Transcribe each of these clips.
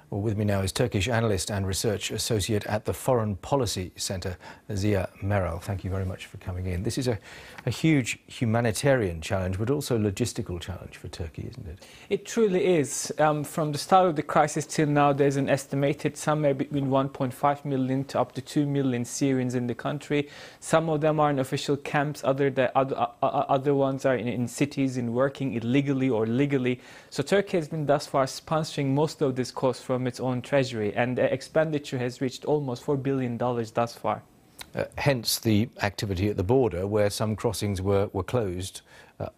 Well, with me now is Turkish analyst and research associate at the Foreign Policy Centre, Ziya Meral. Thank you very much for coming in. This is a huge humanitarian challenge, but also logistical challenge for Turkey, isn't it? It truly is. From the start of the crisis till now, there's an estimated somewhere between 1.5 million to up to 2 million Syrians in the country. Some of them are in official camps, other ones are in cities and working illegally or legally. So Turkey has been thus far sponsoring most of this cost from its own treasury, and the expenditure has reached almost $4 billion thus far. Hence the activity at the border, where some crossings were closed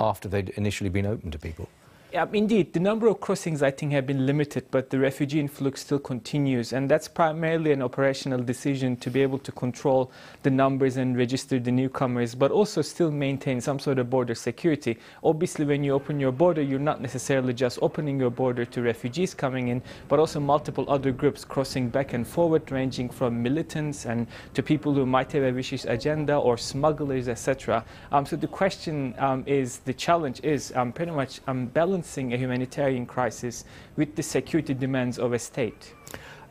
after they'd initially been open to people. Indeed, the number of crossings I think have been limited, but the refugee influx still continues, and that's primarily an operational decision to be able to control the numbers and register the newcomers, but also still maintain some sort of border security. Obviously, when you open your border, you're not necessarily just opening your border to refugees coming in, but also multiple other groups crossing back and forward, ranging from militants and to people who might have a vicious agenda or smugglers, etc. So the question the challenge is pretty much balancing a humanitarian crisis with the security demands of a state.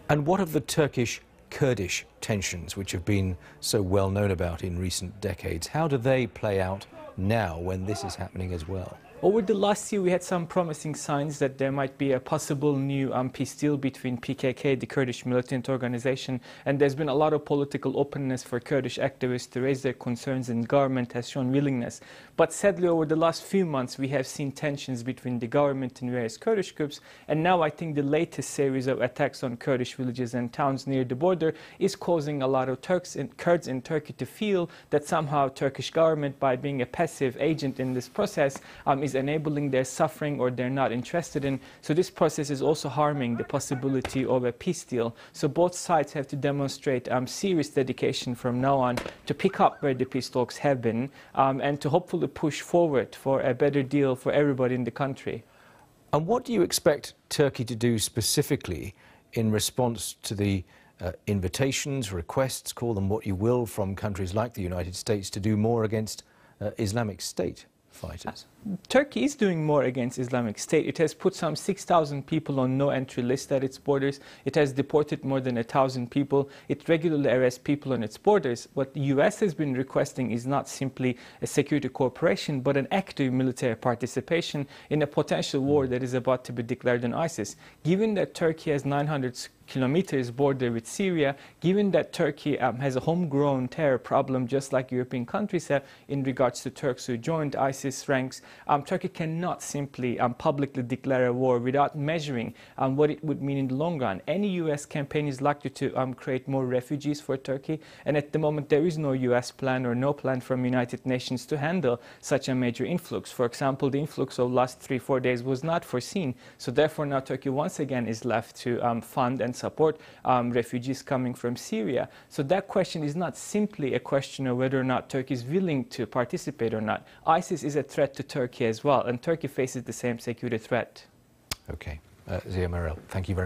And what of the Turkish-Kurdish tensions, which have been so well known about in recent decades? How do they play out now when this is happening as well? Over the last year, we had some promising signs that there might be a possible new peace deal between PKK, the Kurdish militant organization, and there's been a lot of political openness for Kurdish activists to raise their concerns, and government has shown willingness. But sadly, over the last few months, we have seen tensions between the government and various Kurdish groups, and now I think the latest series of attacks on Kurdish villages and towns near the border is causing a lot of Kurds in Turkey to feel that somehow Turkish government, by being a passive agent in this process, is enabling their suffering, or they're not interested in. So this process is also harming the possibility of a peace deal. So both sides have to demonstrate serious dedication from now on to pick up where the peace talks have been, and to hopefully push forward for a better deal for everybody in the country. And what do you expect Turkey to do specifically in response to the invitations, requests, call them what you will, from countries like the United States to do more against Islamic State fighters? Turkey is doing more against Islamic State. It has put some 6,000 people on no-entry list at its borders. It has deported more than 1,000 people. It regularly arrests people on its borders. What the US has been requesting is not simply a security cooperation, but an active military participation in a potential war that is about to be declared on ISIS. Given that Turkey has 900 kilometers border with Syria, given that Turkey has a homegrown terror problem just like European countries have in regards to Turks who joined ISIS ranks, Turkey cannot simply publicly declare a war without measuring what it would mean in the long run. Any US campaign is likely to create more refugees for Turkey, and at the moment there is no US plan or no plan from United Nations to handle such a major influx. For example, the influx of last 3-4 days was not foreseen, so therefore now Turkey once again is left to fund and support refugees coming from Syria. So that question is not simply a question of whether or not Turkey is willing to participate or not. ISIS is a threat to Turkey as well, and Turkey faces the same security threat. Okay. Ziya Meral, thank you very much.